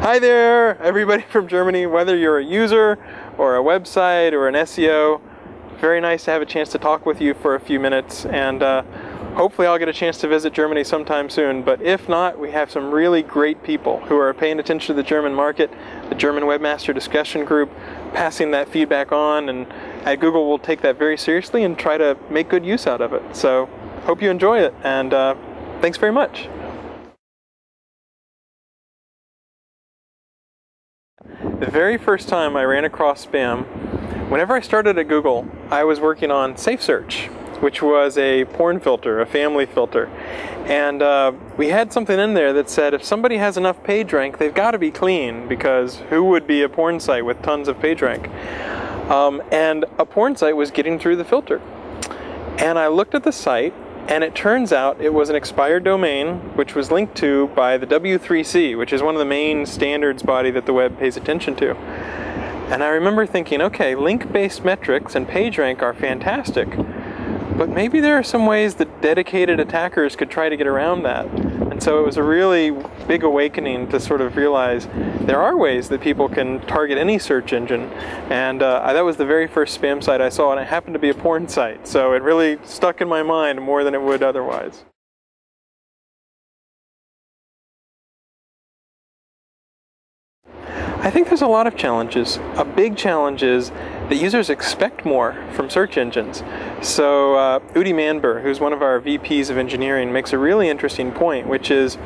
Hi there, everybody from Germany, whether you're a user or a website or an SEO. Very nice to have a chance to talk with you for a few minutes, and hopefully I'll get a chance to visit Germany sometime soon. But if not, we have some really great people who are paying attention to the German market, the German Webmaster discussion group, passing that feedback on, and at Google we'll take that very seriously and try to make good use out of it. So hope you enjoy it, and thanks very much. The very first time I ran across spam, whenever I started at Google, I was working on Safe Search, which was a porn filter, a family filter. And we had something in there that said if somebody has enough page rank, they've got to be clean, because who would be a porn site with tons of page rank? And a porn site was getting through the filter. And I looked at the site, and it turns out it was an expired domain, which was linked to by the W3C, which is one of the main standards body that the web pays attention to. And I remember thinking, okay, link-based metrics and PageRank are fantastic, but maybe there are some ways that dedicated attackers could try to get around that. And so it was a really big awakening to sort of realize there are ways that people can target any search engine. And that was the very first spam site I saw, and it happened to be a porn site. So it really stuck in my mind more than it would otherwise. I think there's a lot of challenges. A big challenge is that users expect more from search engines. So Udi Manber, who's one of our VPs of engineering, makes a really interesting point, which is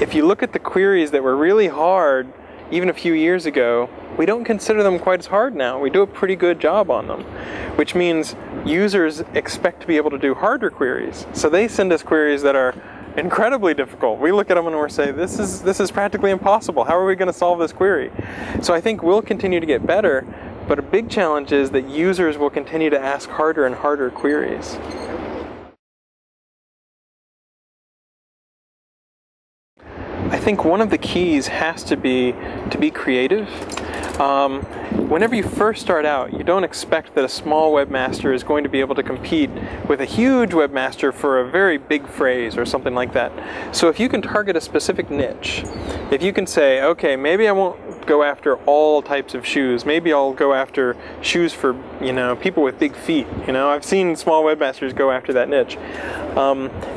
if you look at the queries that were really hard even a few years ago, we don't consider them quite as hard now. We do a pretty good job on them, which means users expect to be able to do harder queries. So they send us queries that are incredibly difficult. We look at them and we say, this is practically impossible. How are we going to solve this query? So I think we'll continue to get better, but a big challenge is that users will continue to ask harder and harder queries. I think one of the keys has to be creative. Whenever you first start out, you don't expect that a small webmaster is going to be able to compete with a huge webmaster for a very big phrase or something like that. So if you can target a specific niche, if you can say, okay, maybe I won't go after all types of shoes, maybe I'll go after shoes for, people with big feet. I've seen small webmasters go after that niche.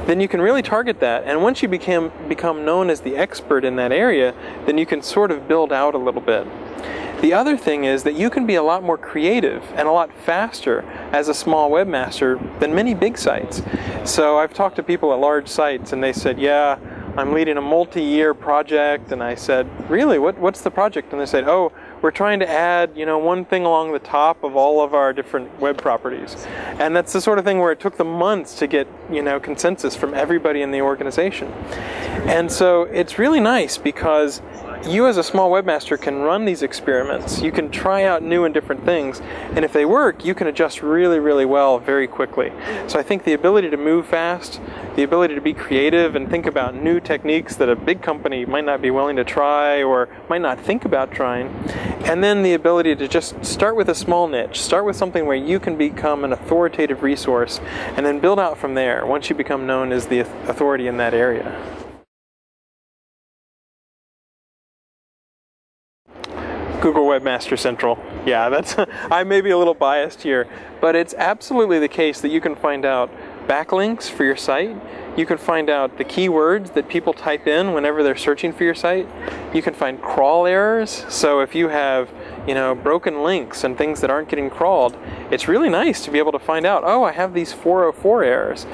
Then you can really target that, and once you become known as the expert in that area, then you can sort of build out a little bit. The other thing is that you can be a lot more creative and a lot faster as a small webmaster than many big sites. So I've talked to people at large sites and they said, yeah, I'm leading a multi-year project. And I said, really, what's the project? And they said, oh, we're trying to add, one thing along the top of all of our different web properties. And that's the sort of thing where it took them months to get, consensus from everybody in the organization. And so it's really nice because you as a small webmaster can run these experiments. You can try out new and different things, and if they work, you can adjust really, really well very quickly. So I think the ability to move fast, the ability to be creative and think about new techniques that a big company might not be willing to try or might not think about trying, and then the ability to just start with a small niche, start with something where you can become an authoritative resource, and then build out from there once you become known as the authority in that area. Google Webmaster Central. Yeah, I may be a little biased here, but it's absolutely the case that you can find out backlinks for your site. You can find out the keywords that people type in whenever they're searching for your site. You can find crawl errors. So if you have, broken links and things that aren't getting crawled, it's really nice to be able to find out, oh, I have these 404 errors.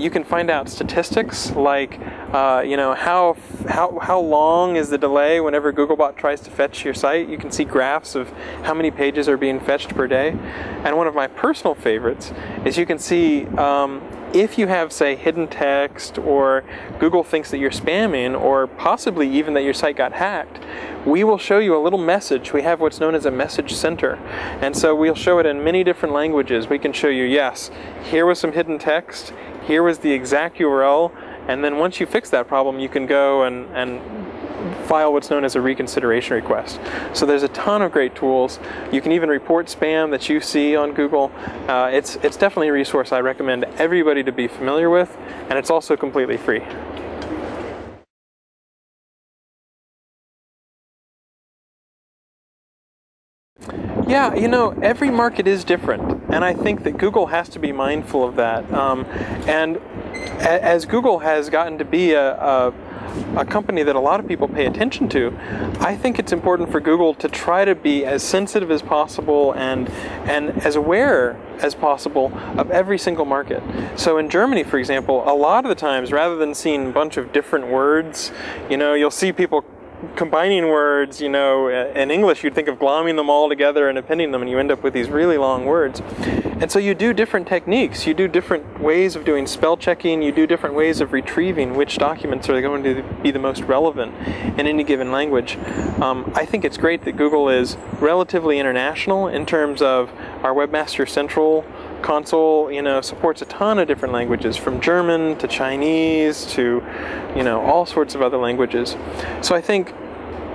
You can find out statistics like, how long is the delay whenever Googlebot tries to fetch your site. You can see graphs of how many pages are being fetched per day. And one of my personal favorites is you can see if you have, say, hidden text, or Google thinks that you're spamming, or possibly even that your site got hacked, we will show you a little message. We have what's known as a message center. And so we'll show it in many different languages. We can show you, yes, here was some hidden text, here was the exact URL, and then once you fix that problem, you can go and file what's known as a reconsideration request. So there's a ton of great tools. You can even report spam that you see on Google. It's definitely a resource I recommend everybody to be familiar with, and it's also completely free. Yeah, you know, every market is different, and I think that Google has to be mindful of that. And as Google has gotten to be a company that a lot of people pay attention to, I think it's important for Google to try to be as sensitive as possible and as aware as possible of every single market. So in Germany, for example, a lot of the times, rather than seeing a bunch of different words, you know, you'll see people combining words, you know, in English you'd think of glomming them all together and appending them, and you end up with these really long words. And so you do different techniques, you do different ways of doing spell checking, you do different ways of retrieving which documents are going to be the most relevant in any given language. I think it's great that Google is relatively international in terms of our Webmaster Central console, you know, supports a ton of different languages, from German to Chinese to, you know, all sorts of other languages. So I think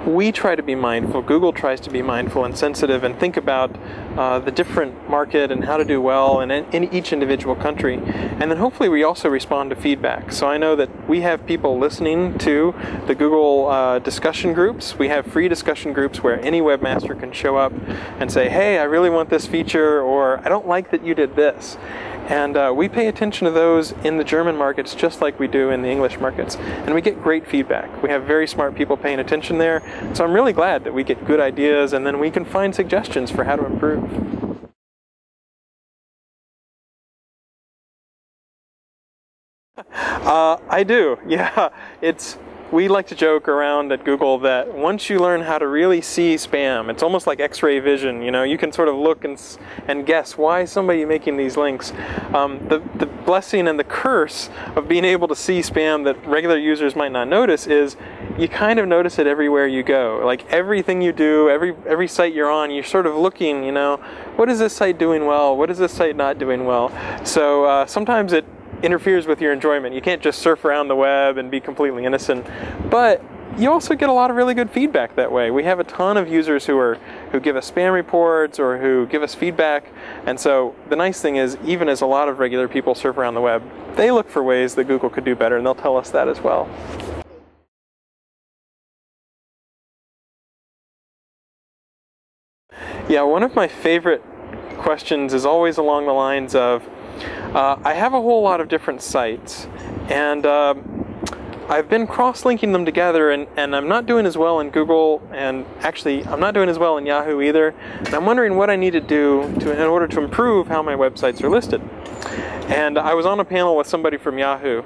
we try to be mindful, Google tries to be mindful and sensitive and think about the different market and how to do well in each individual country. And then hopefully we also respond to feedback. So I know that we have people listening to the Google discussion groups. We have free discussion groups where any webmaster can show up and say, hey, I really want this feature, or I don't like that you did this. And we pay attention to those in the German markets just like we do in the English markets. And we get great feedback. We have very smart people paying attention there. So I'm really glad that we get good ideas and then we can find suggestions for how to improve. I do, yeah. We like to joke around at Google that once you learn how to really see spam, it's almost like X-ray vision, you know, you can sort of look and guess why is somebody making these links. The blessing and the curse of being able to see spam that regular users might not notice is you kind of notice it everywhere you go. Like everything you do, every site you're on, you're sort of looking, you know, what is this site doing well? What is this site not doing well? So sometimes it interferes with your enjoyment. You can't just surf around the web and be completely innocent. But you also get a lot of really good feedback that way. We have a ton of users who give us spam reports or who give us feedback. And so the nice thing is, even as a lot of regular people surf around the web, they look for ways that Google could do better, and they'll tell us that as well. Yeah, one of my favorite questions is always along the lines of, I have a whole lot of different sites, and I've been cross-linking them together, and I'm not doing as well in Google, and actually I'm not doing as well in Yahoo either, and I'm wondering what I need to do in order to improve how my websites are listed. And I was on a panel with somebody from Yahoo,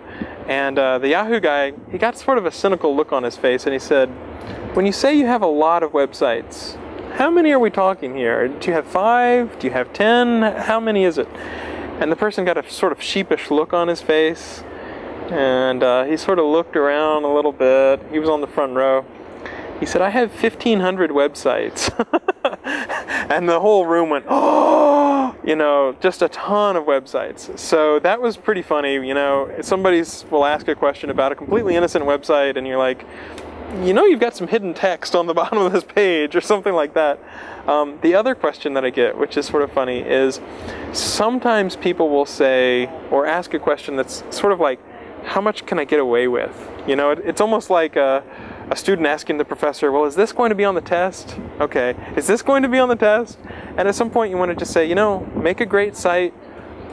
and the Yahoo guy, he got sort of a cynical look on his face, and he said, when you say you have a lot of websites, how many are we talking here? Do you have 5? Do you have 10? How many is it? And the person got a sort of sheepish look on his face, and he sort of looked around a little bit. He was on the front row. He said, I have 1,500 websites. And the whole room went, oh, you know, just a ton of websites. So that was pretty funny. You know, somebody will ask a question about a completely innocent website, and you're like, you know, you've got some hidden text on the bottom of this page or something like that. The other question that I get, which is sort of funny, is sometimes people will say or ask a question that's sort of like, how much can I get away with? You know, it's almost like a student asking the professor, well, is this going to be on the test? Okay, is this going to be on the test? And at some point you want to just say, you know, make a great site,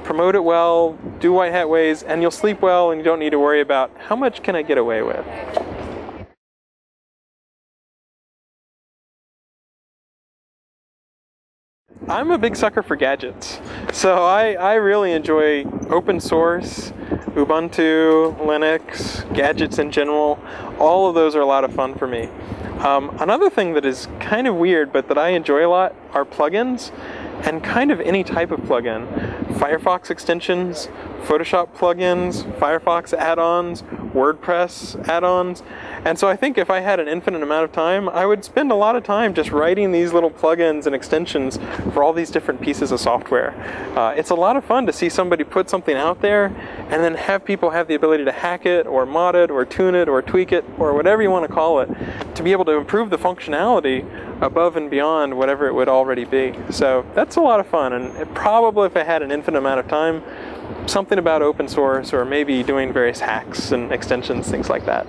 promote it well, do white hat ways, and you'll sleep well, and you don't need to worry about how much can I get away with. I'm a big sucker for gadgets, so I really enjoy open source, Ubuntu, Linux, gadgets in general. All of those are a lot of fun for me. Another thing that is kind of weird but that I enjoy a lot are plugins, and kind of any type of plugin. Firefox extensions, Photoshop plugins, Firefox add-ons, WordPress add-ons. And so I think if I had an infinite amount of time, I would spend a lot of time just writing these little plugins and extensions for all these different pieces of software. It's a lot of fun to see somebody put something out there and then have people have the ability to hack it or mod it or tune it or tweak it or whatever you want to call it to be able to improve the functionality above and beyond whatever it would already be. So that's a lot of fun, and probably if I had an infinite amount of time, something about open source or maybe doing various hacks and extensions, things like that.